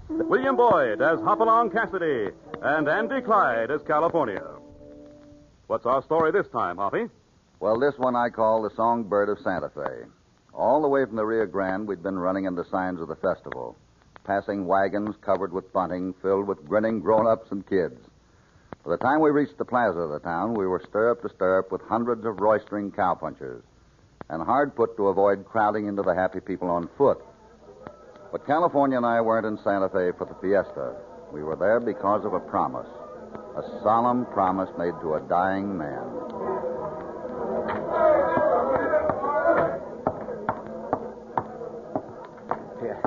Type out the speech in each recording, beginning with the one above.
William Boyd as Hopalong Cassidy, and Andy Clyde as California. What's our story this time, Hoppy? Well, this one I call the Songbird of Santa Fe. All the way from the Rio Grande, we'd been running into signs of the festival, passing wagons covered with bunting, filled with grinning grown-ups and kids. By the time we reached the plaza of the town, we were stirrup to stirrup with hundreds of roistering cowpunchers, and hard put to avoid crowding into the happy people on foot. But California and I weren't in Santa Fe for the fiesta. We were there because of a promise, a solemn promise made to a dying man. Here,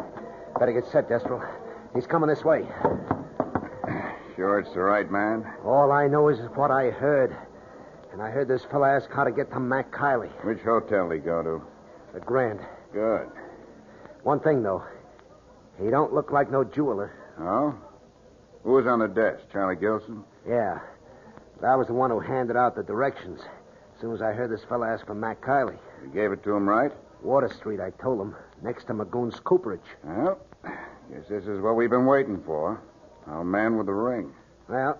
better get set, Destro. He's coming this way. Sure it's the right man? All I know is what I heard. And I heard this fella ask how to get to Mac Kiley. Which hotel did he go to? The Grand. Good. One thing, though. He don't look like no jeweler. Oh? Who was on the desk? Charlie Gilson? Yeah. But I was the one who handed out the directions. As soon as I heard this fella ask for Mac Kiley. You gave it to him right? Water Street, I told him. Next to Magoon's cooperage. Well, guess this is what we've been waiting for. Our man with the ring. Well,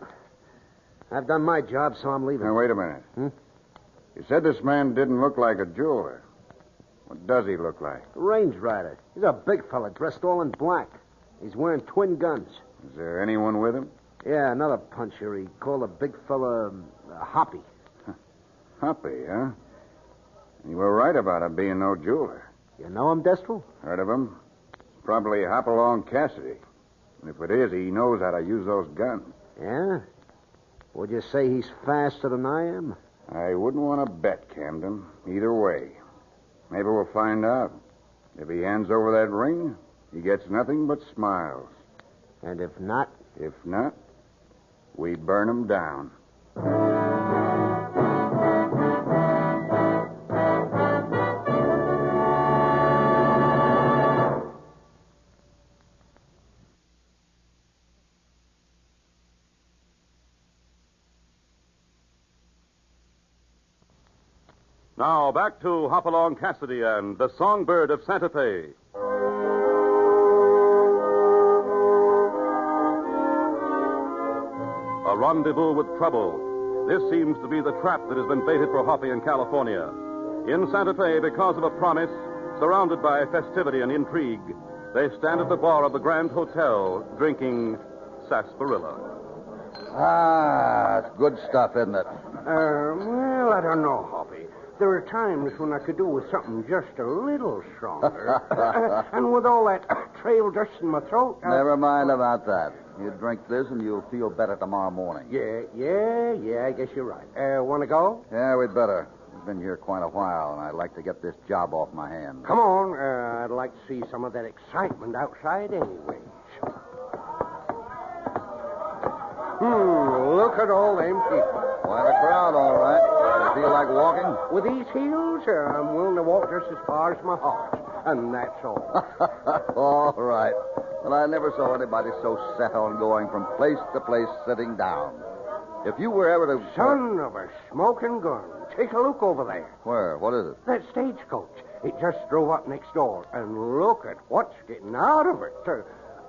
I've done my job, so I'm leaving. Now, wait a minute. You said this man didn't look like a jeweler. What does he look like? A range rider. He's a big fella dressed all in black. He's wearing twin guns. Is there anyone with him? Yeah, another puncher. He called a big fella Hoppy. Hoppy, huh? You were right about him being no jeweler. You know him, Destro? Heard of him? It's probably Hopalong Cassidy. And if it is, he knows how to use those guns. Yeah? Would you say he's faster than I am? I wouldn't want to bet, Camden. Either way. Maybe we'll find out. If he hands over that ring, he gets nothing but smiles. And if not? If not, we burn him down. Now, back to Hopalong Cassidy and the Songbird of Santa Fe. A rendezvous with trouble. This seems to be the trap that has been baited for Hoppy in California. In Santa Fe, because of a promise, surrounded by festivity and intrigue, they stand at the bar of the Grand Hotel, drinking sarsaparilla. Ah, it's good stuff, isn't it? Well, I don't know, Hoppy. There are times when I could do with something just a little stronger. And with all that trail dust in my throat... Never mind about that. You drink this and you'll feel better tomorrow morning. Yeah, I guess you're right. Want to go? Yeah, we'd better. We've been here quite a while, and I'd like to get this job off my hands. Come on. I'd like to see some of that excitement outside anyways. Look at all them people. Quite a crowd, all right. You feel like walking? With these heels, I'm willing to walk just as far as my horse. And that's all. All right. Well, I never saw anybody so set on going from place to place sitting down. If you were ever to... Son of a smoking gun. Take a look over there. Where? What is it? That stagecoach. It just drove up next door. And look at what's getting out of it.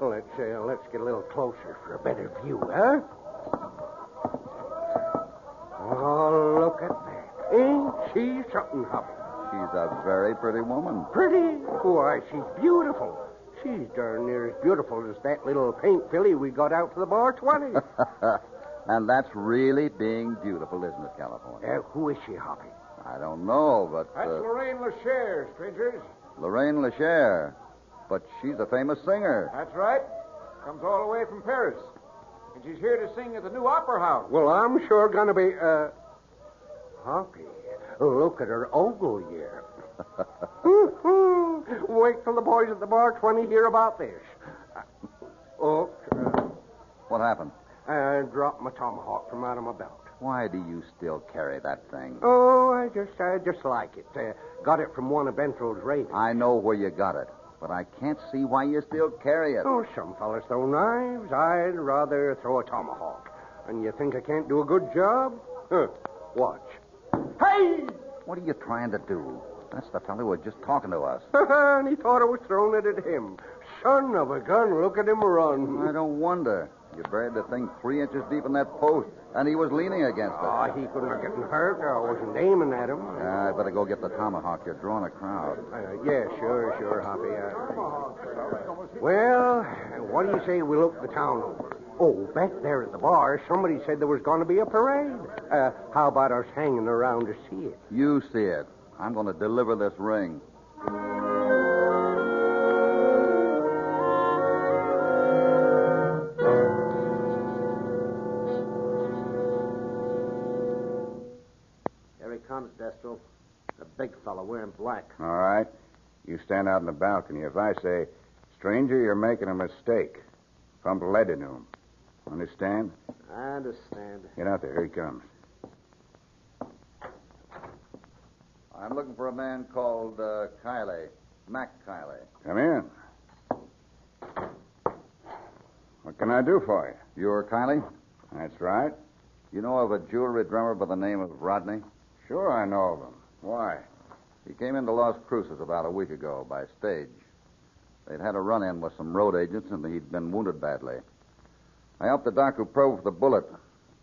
Let's get a little closer for a better view, huh? Oh, look at that. Ain't she something, Hoppy? She's a very pretty woman. Pretty? Why, she's beautiful. She's darn near as beautiful as that little paint filly we got out to the bar 20. And that's really being beautiful, isn't it, California? Who is she, Hoppy? I don't know, but... That's Lorraine LaChere, strangers. Lorraine LaChere. But she's a famous singer. That's right. Comes all the way from Paris. And she's here to sing at the new opera house. Well, I'm sure gonna be, Hoppy, look at her ogle year. Wait till the boys at the bar 20 hear about this. What happened? I dropped my tomahawk from out of my belt. Why do you still carry that thing? Oh, I just like it. Got it from one of Bentro's raiders. I know where you got it, but I can't see why you still carry it. Oh, some fellas throw knives. I'd rather throw a tomahawk. And you think I can't do a good job? Watch. Hey! What are you trying to do? That's the fellow who was just talking to us. And he thought I was throwing it at him. son of a gun. Look at him run. I don't wonder. You buried the thing 3 inches deep in that post, and he was leaning against it. Oh, he couldn't have gotten hurt. I wasn't aiming at him. I better go get the tomahawk. You're drawing a crowd. Yeah, sure, Hoppy. Well, what do you say we look the town over? Oh, back there at the bar, somebody said there was going to be a parade. How about us hanging around to see it? You see it. I'm going to deliver this ring. Here he comes, Destro. A big fellow wearing black. All right. You stand out in the balcony. If I say, stranger, you're making a mistake, pump lead into him. Understand? I understand. Get out there. Here he comes. I'm looking for a man called Kiley. Mac Kiley. Come in. What can I do for you? You're Kiley? That's right. You know of a jewelry drummer by the name of Rodney? Sure, I know of him. Why? He came into Las Cruces about a week ago by stage. They'd had a run-in with some road agents, and he'd been wounded badly. I helped the doc who probed for the bullet.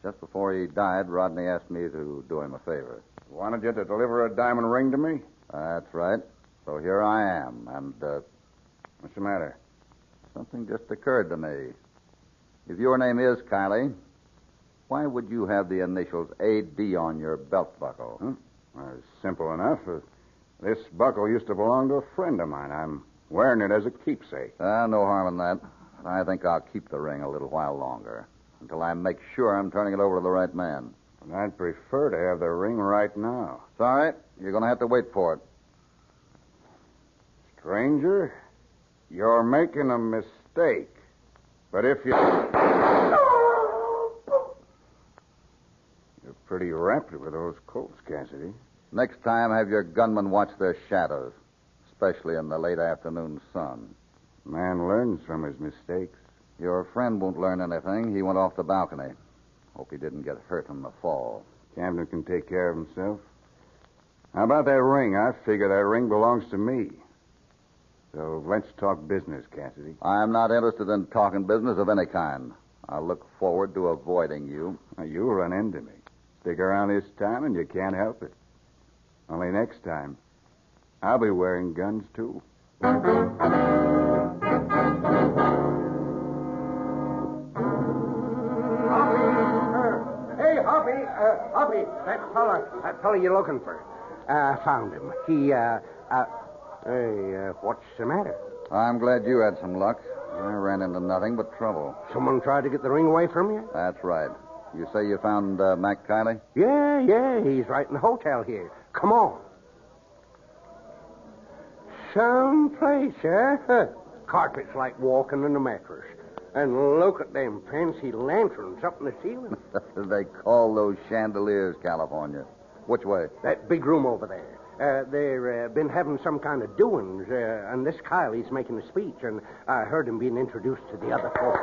Just before he died, Rodney asked me to do him a favor. Wanted you to deliver a diamond ring to me? That's right. So here I am, and, What's the matter? something just occurred to me. If your name is Kiley, why would you have the initials A.D. on your belt buckle? Well, it's simple enough. This buckle used to belong to a friend of mine. I'm wearing it as a keepsake. No harm in that. I think I'll keep the ring a little while longer, until I make sure I'm turning it over to the right man. And I'd prefer to have the ring right now. It's all right. You're going to have to wait for it. Stranger, you're making a mistake. But if you... You're pretty rapid with those Colts, Cassidy. Next time, have your gunmen watch their shadows, especially in the late afternoon sun. Man learns from his mistakes. Your friend won't learn anything. He went off the balcony. Hope he didn't get hurt in the fall. Camden can take care of himself. How about that ring? I figure that ring belongs to me. So let's talk business, Cassidy. I'm not interested in talking business of any kind. I look forward to avoiding you. Now, you'll run into me. Stick around this time and you can't help it. Only next time, I'll be wearing guns, too. Hoppy, that fella you're looking for. I found him. Hey, what's the matter? I'm glad you had some luck. I ran into nothing but trouble. Someone tried to get the ring away from you? That's right. You say you found Mac Kiley? Yeah, he's right in the hotel here. Come on. Someplace, huh? Carpet's like walking in a mattress. And look at them fancy lanterns up in the ceiling. They call those chandeliers, California. Which way? That big room over there. They've been having some kind of doings, and this Kiley's making a speech, and I heard him being introduced to the other folks.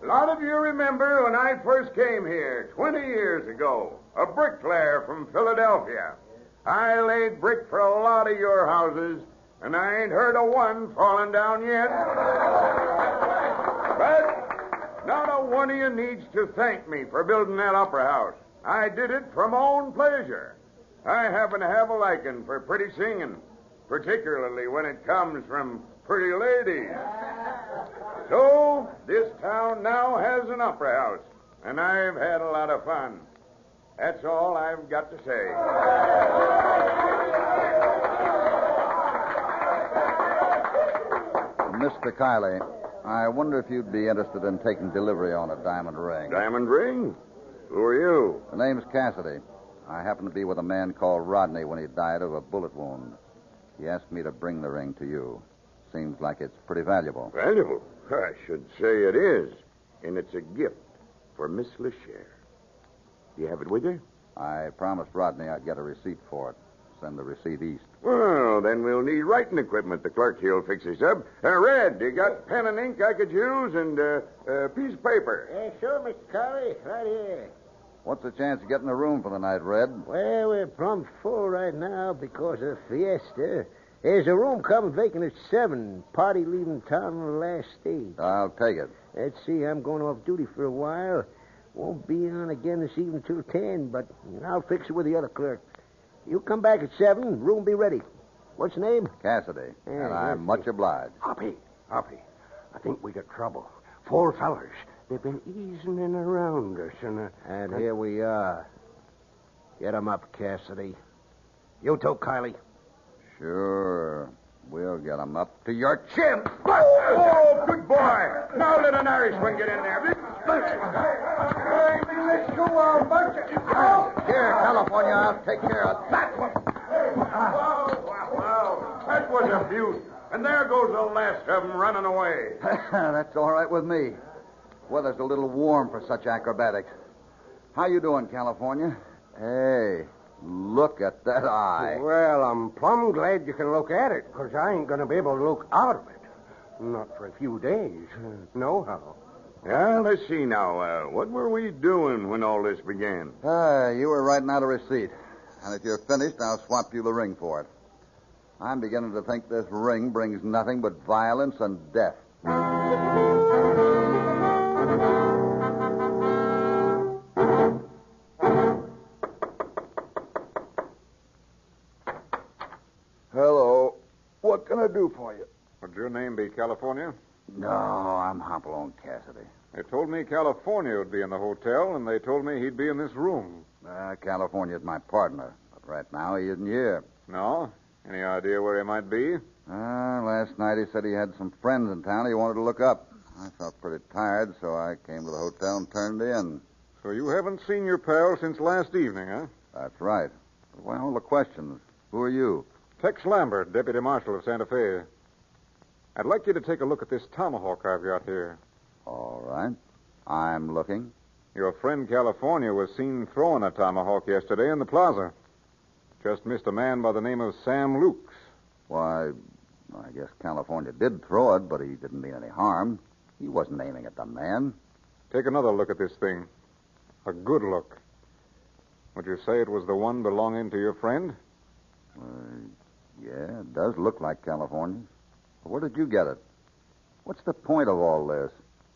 A lot of you remember when I first came here 20 years ago, a bricklayer from Philadelphia. I laid brick for a lot of your houses, and I ain't heard of one falling down yet. But not a one of you needs to thank me for building that opera house. I did it for my own pleasure. I happen to have a liking for pretty singing, particularly when it comes from pretty ladies. So, this town now has an opera house, and I've had a lot of fun. That's all I've got to say. Mr. Kiley, I wonder if you'd be interested in taking delivery on a diamond ring. Diamond ring? Who are you? The name's Cassidy. I happened to be with a man called Rodney when he died of a bullet wound. He asked me to bring the ring to you. Seems like it's pretty valuable. Valuable? I should say it is. And it's a gift for Miss LeChere. Do you have it with you? I promised Rodney I'd get a receipt for it. Send the receipt east. Well, then we'll need writing equipment. The clerk here'll fix this up. Red, you got pen and ink I could use and a piece of paper? Yeah, sure, Mr. Kiley. Right here. What's the chance of getting a room for the night, Red? Well, we're plumb full right now because of the fiesta. There's a room coming vacant at 7. Party leaving town on the last stage. I'll take it. Let's see, I'm going off duty for a while. Won't be on again this evening till 10, but I'll fix it with the other clerk. You come back at 7, room be ready. What's your name? Cassidy. Yeah, And I'm much obliged. Hoppy. I think we got trouble. 4 fellers. They've been easing in around us, And here we are. Get 'em up, Cassidy. You too, Kylie. Sure. We'll get 'em up to your chin. Oh, good boy. Now let an Irishman get in there. Let's go on, bunch of... Here, California, I'll take care of that one. Wow. That was a beaut. And there goes the last of them running away. That's all right with me. Weather's a little warm for such acrobatics. How you doing, California? Hey, look at that eye. Well, I'm plumb glad you can look at it, because I ain't going to be able to look out of it. Not for a few days. Nohow. Yeah, let's see now. What were we doing when all this began? You were writing out a receipt. And if you're finished, I'll swap you the ring for it. I'm beginning to think this ring brings nothing but violence and death. Hello. What can I do for you? Would your name be California? No, I'm Hopalong Cassidy. They told me California would be in the hotel, and they told me he'd be in this room. California's my partner, but right now he isn't here. No? Any idea where he might be? Last night he said he had some friends in town he wanted to look up. I felt pretty tired, so I came to the hotel and turned in. So you haven't seen your pal since last evening, huh? That's right. But why all the questions? Who are you? Tex Lambert, Deputy Marshal of Santa Fe. I'd like you to take a look at this tomahawk I've got here. All right. I'm looking. Your friend California was seen throwing a tomahawk yesterday in the plaza. Just missed a man by the name of Sam Lukes. Why, I guess California did throw it, but he didn't mean any harm. He wasn't aiming at the man. Take another look at this thing. A good look. Would you say it was the one belonging to your friend? Yeah, it does look like California's. Where did you get it? What's the point of all this?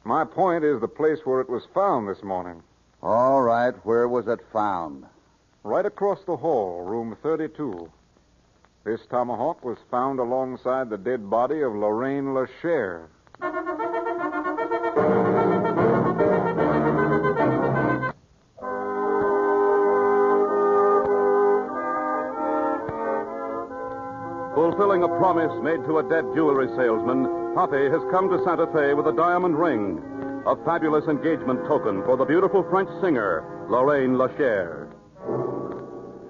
My point is the place where it was found this morning. All right, where was it found? Right across the hall, room 32. This tomahawk was found alongside the dead body of Lorraine LaChère. Fulfilling a promise made to a dead jewelry salesman, Hoppy has come to Santa Fe with a diamond ring, a fabulous engagement token for the beautiful French singer, Lorraine LaChère.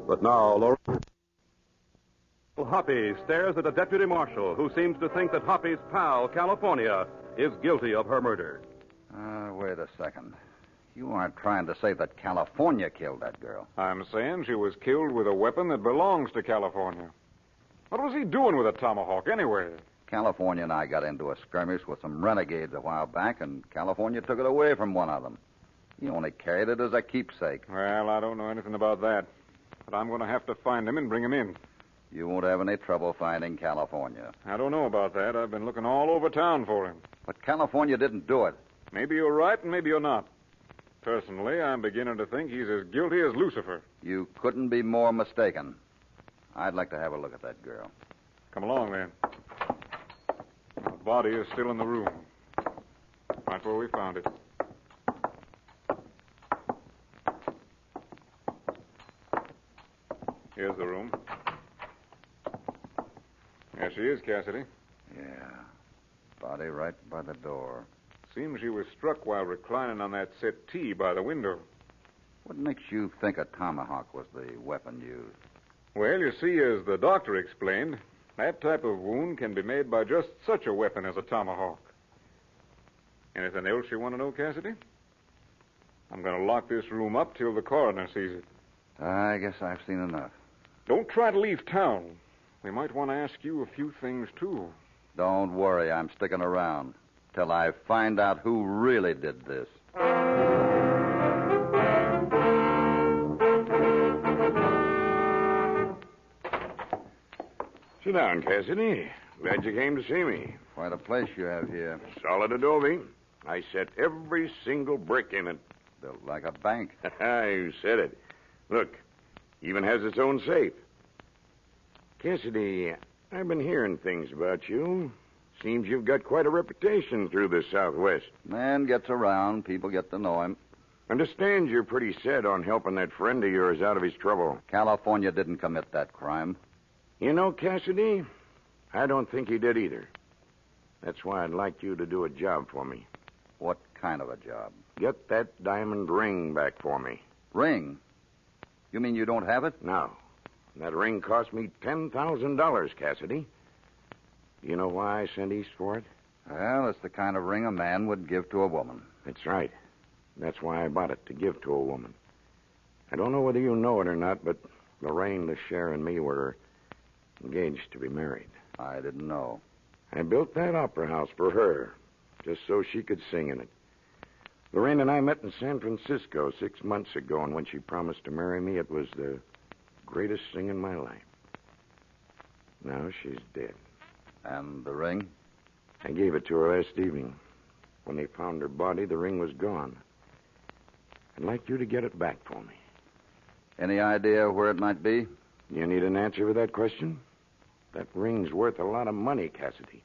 But now, Hoppy stares at a deputy marshal who seems to think that Hoppy's pal, California, is guilty of her murder. Wait a second. You aren't trying to say that California killed that girl. I'm saying she was killed with a weapon that belongs to California. What was he doing with a tomahawk, anyway? California and I got into a skirmish with some renegades a while back, and California took it away from one of them. He only carried it as a keepsake. Well, I don't know anything about that. But I'm going to have to find him and bring him in. You won't have any trouble finding California. I don't know about that. I've been looking all over town for him. But California didn't do it. Maybe you're right and maybe you're not. Personally, I'm beginning to think he's as guilty as Lucifer. You couldn't be more mistaken. I'd like to have a look at that girl. Come along, then. The body is still in the room. Right where we found it. Here's the room. There she is, Cassidy. Yeah. Body right by the door. Seems she was struck while reclining on that settee by the window. What makes you think a tomahawk was the weapon used? Well, you see, as the doctor explained, that type of wound can be made by just such a weapon as a tomahawk. Anything else you want to know, Cassidy? I'm going to lock this room up till the coroner sees it. I guess I've seen enough. Don't try to leave town. We might want to ask you a few things, too. Don't worry, I'm sticking around till I find out who really did this. Sit down, Cassidy. Glad you came to see me. Quite a place you have here. Solid adobe. I set every single brick in it. Built like a bank. You said it. Look, even has its own safe. Cassidy, I've been hearing things about you. Seems you've got quite a reputation through the Southwest. Man gets around, people get to know him. Understand you're pretty set on helping that friend of yours out of his trouble. California didn't commit that crime. You know, Cassidy, I don't think he did either. That's why I'd like you to do a job for me. What kind of a job? Get that diamond ring back for me. Ring? You mean you don't have it? No. That ring cost me $10,000, Cassidy. Do you know why I sent east for it? Well, it's the kind of ring a man would give to a woman. That's right. That's why I bought it, to give to a woman. I don't know whether you know it or not, but Lorraine, the sheriff, and me were engaged to be married. I didn't know. I built that opera house for her, just so she could sing in it. Lorraine and I met in San Francisco 6 months ago, and when she promised to marry me, it was the greatest thing in my life. Now she's dead. And the ring? I gave it to her last evening. When they found her body, the ring was gone. I'd like you to get it back for me. Any idea where it might be? You need an answer to that question? That ring's worth a lot of money, Cassidy.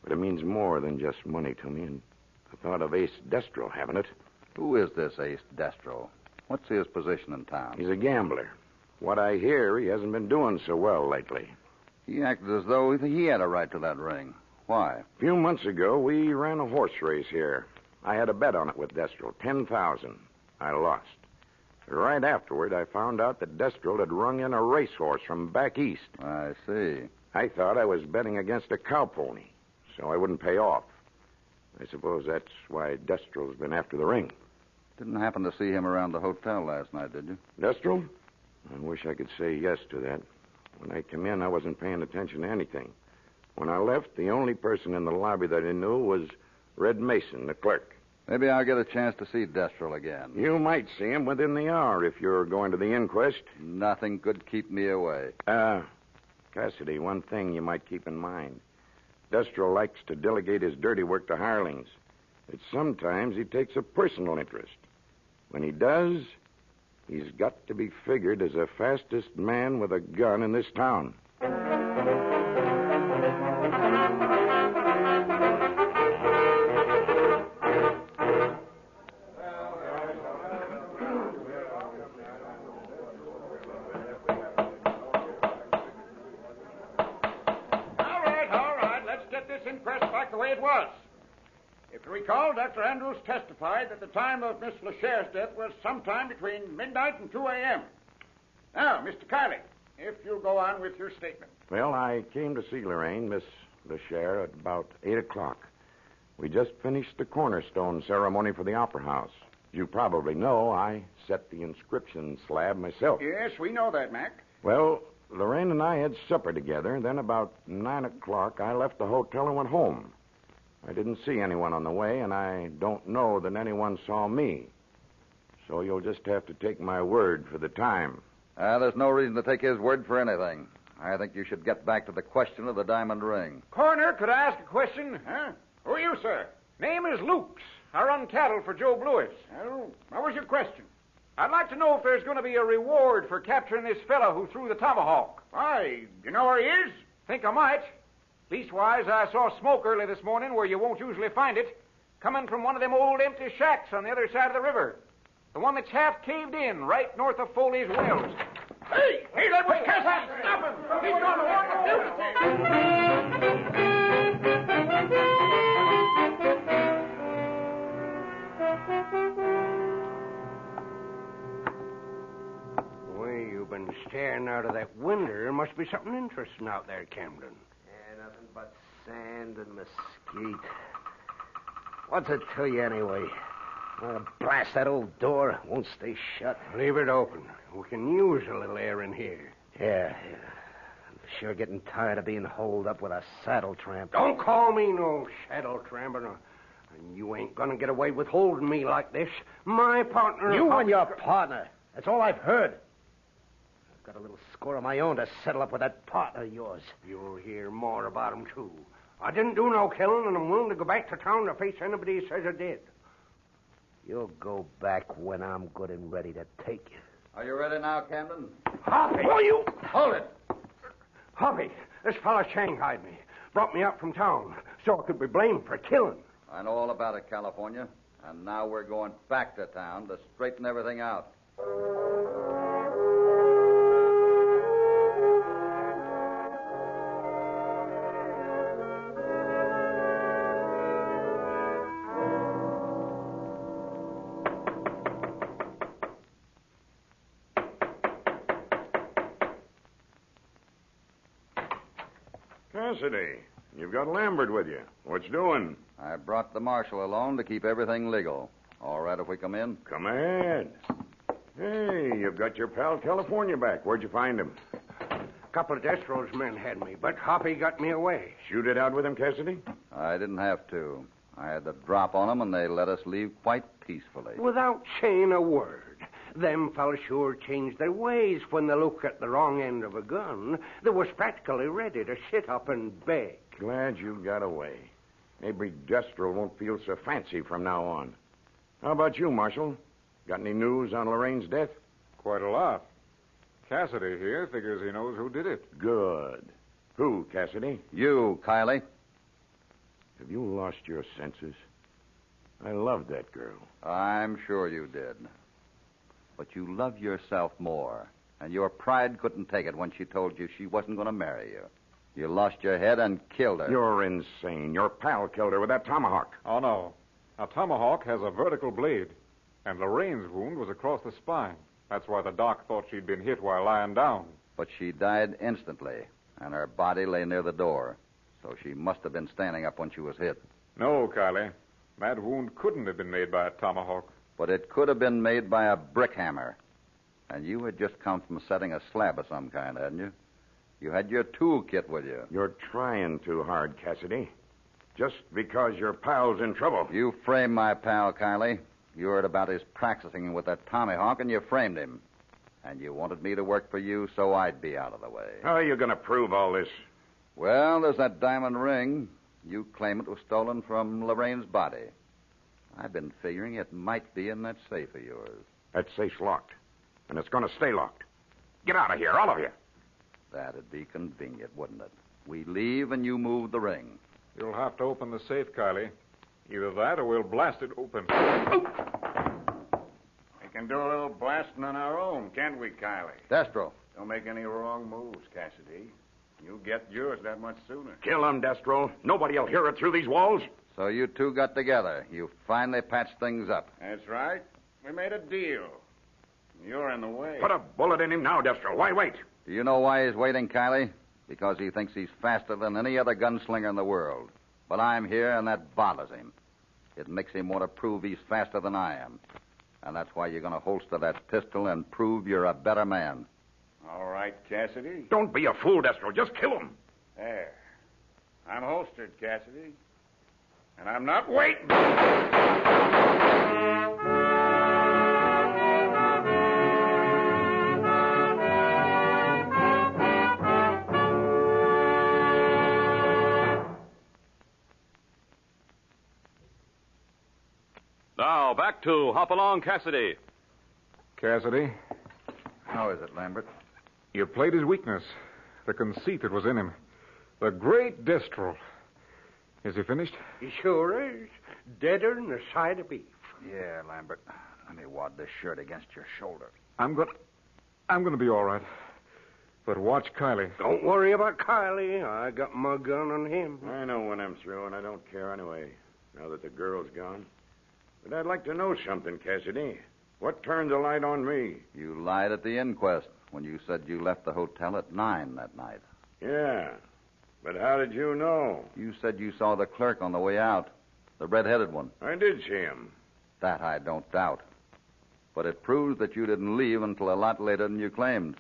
But it means more than just money to me, and the thought of Ace Destro having it. Who is this Ace Destro? What's his position in town? He's a gambler. What I hear, he hasn't been doing so well lately. He acted as though he had a right to that ring. Why? A few months ago, we ran a horse race here. I had a bet on it with Destro, $10,000. I lost. Right afterward, I found out that Destro had rung in a racehorse from back east. I see. I thought I was betting against a cow pony, so I wouldn't pay off. I suppose that's why Destro's been after the ring. Didn't happen to see him around the hotel last night, did you? Destro? I wish I could say yes to that. When I came in, I wasn't paying attention to anything. When I left, the only person in the lobby that I knew was Red Mason, the clerk. Maybe I'll get a chance to see Destro again. You might see him within the hour if you're going to the inquest. Nothing could keep me away. Cassidy, one thing you might keep in mind. Destro likes to delegate his dirty work to hirelings. But sometimes he takes a personal interest. When he does, he's got to be figured as the fastest man with a gun in this town. If you recall, Dr. Andrews testified that the time of Miss LaChaire's death was sometime between midnight and 2 a.m. Now, Mr. Kiley, if you'll go on with your statement. Well, I came to see Lorraine, Miss LaChaire, at about 8 o'clock. We just finished the cornerstone ceremony for the Opera House. You probably know I set the inscription slab myself. Yes, we know that, Mac. Well, Lorraine and I had supper together. Then about 9 o'clock, I left the hotel and went home. I didn't see anyone on the way, and I don't know that anyone saw me. So you'll just have to take my word for the time. There's no reason to take his word for anything. I think you should get back to the question of the diamond ring. Coroner, could I ask a question? Huh? Who are you, sir? Name is Lukes. I run cattle for Joe Blewis. Oh, what was your question? I'd like to know if there's going to be a reward for capturing this fellow who threw the tomahawk. Why, you know where he is? Think I might. Leastwise, I saw smoke early this morning where you won't usually find it, coming from one of them old empty shacks on the other side of the river. The one that's half caved in, right north of Foley's Wells. Hey, that was Cassidy! Stop him! He's going to warn the fugitive. Way you've been staring out of that window. There must be something interesting out there, Camden. Nothing but sand and mesquite. What's it to you, anyway? Blast that old door. It won't stay shut. Leave it open. We can use a little air in here. Yeah. I'm sure getting tired of being holed up with a saddle tramp. Don't call me no saddle tramp. And you ain't gonna get away with holding me like this. My partner... You and your partner. That's all I've heard. Got a little score of my own to settle up with that partner of yours. You'll hear more about him, too. I didn't do no killing, and I'm willing to go back to town to face anybody who says I did. You'll go back when I'm good and ready to take you. Are you ready now, Camden? Hoppy! Oh, you... Hold it! Hoppy, this fella shanghaied me. Brought me up from town so I could be blamed for killing. I know all about it, California. And now we're going back to town to straighten everything out. Cassidy, you've got Lambert with you. What's doing? I brought the marshal along to keep everything legal. All right if we come in? Come ahead. Hey, you've got your pal California back. Where'd you find him? A couple of Destro's men had me, but Hoppy got me away. Shoot it out with him, Cassidy? I didn't have to. I had the drop on them, and they let us leave quite peacefully. Without saying a word. Them fellas sure changed their ways when they look at the wrong end of a gun. They was practically ready to sit up and beg. Glad you got away. Maybe Destro won't feel so fancy from now on. How about you, Marshal? Got any news on Lorraine's death? Quite a lot. Cassidy here figures he knows who did it. Good. Who, Cassidy? You, Kylie. Have you lost your senses? I loved that girl. I'm sure you did. But you love yourself more, and your pride couldn't take it when she told you she wasn't going to marry you. You lost your head and killed her. You're insane. Your pal killed her with that tomahawk. Oh, no. A tomahawk has a vertical blade, and Lorraine's wound was across the spine. That's why the doc thought she'd been hit while lying down. But she died instantly, and her body lay near the door. So she must have been standing up when she was hit. No, Kylie. That wound couldn't have been made by a tomahawk. But it could have been made by a brick hammer. And you had just come from setting a slab of some kind, hadn't you? You had your toolkit with you. You're trying too hard, Cassidy. Just because your pal's in trouble. You framed my pal, Kylie. You heard about his practicing with that tomahawk, and you framed him. And you wanted me to work for you so I'd be out of the way. How are you going to prove all this? Well, there's that diamond ring. You claim it was stolen from Lorraine's body. I've been figuring it might be in that safe of yours. That safe's locked, and it's going to stay locked. Get out of here, all of you. That'd be convenient, wouldn't it? We leave and you move the ring. You'll have to open the safe, Kylie. Either that or we'll blast it open. We can do a little blasting on our own, can't we, Kylie? Destro. Don't make any wrong moves, Cassidy. You'll get yours that much sooner. Kill him, Destro. Nobody will hear it through these walls. So you two got together. You finally patched things up. That's right. We made a deal. You're in the way. Put a bullet in him now, Destro. Why wait? Do you know why he's waiting, Kylie? Because he thinks he's faster than any other gunslinger in the world. But I'm here, and that bothers him. It makes him want to prove he's faster than I am. And that's why you're going to holster that pistol and prove you're a better man. All right, Cassidy. Don't be a fool, Destro. Just kill him. There. I'm holstered, Cassidy. And I'm not waiting. Now, back to Hopalong Cassidy. Cassidy, How is it, Lambert? you played his weakness. The conceit that was in him. The great Destro. Is he finished? He sure is. Deader than a side of beef. Yeah, Lambert. Let me wad this shirt against your shoulder. I'm going to be all right. But watch Kylie. Don't worry about Kylie. I got my gun on him. I know when I'm through, and I don't care anyway, now that the girl's gone. But I'd like to know something, Cassidy. What turned the light on me? You lied at the inquest when you said you left the hotel at 9 that night. Yeah. But how did you know? You said you saw the clerk on the way out, the red-headed one. I did see him. That I don't doubt. But it proves that you didn't leave until a lot later than you claimed.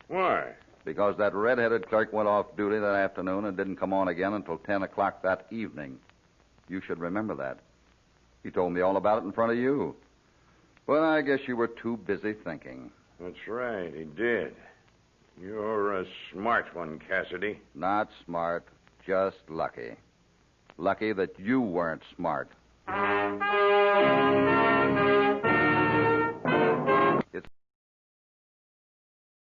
Why? Because that red-headed clerk went off duty that afternoon and didn't come on again until 10 o'clock that evening. You should remember that. He told me all about it in front of you. But I guess you were too busy thinking. That's right, he did. You're a smart one, Cassidy. Not smart, just lucky. Lucky that you weren't smart.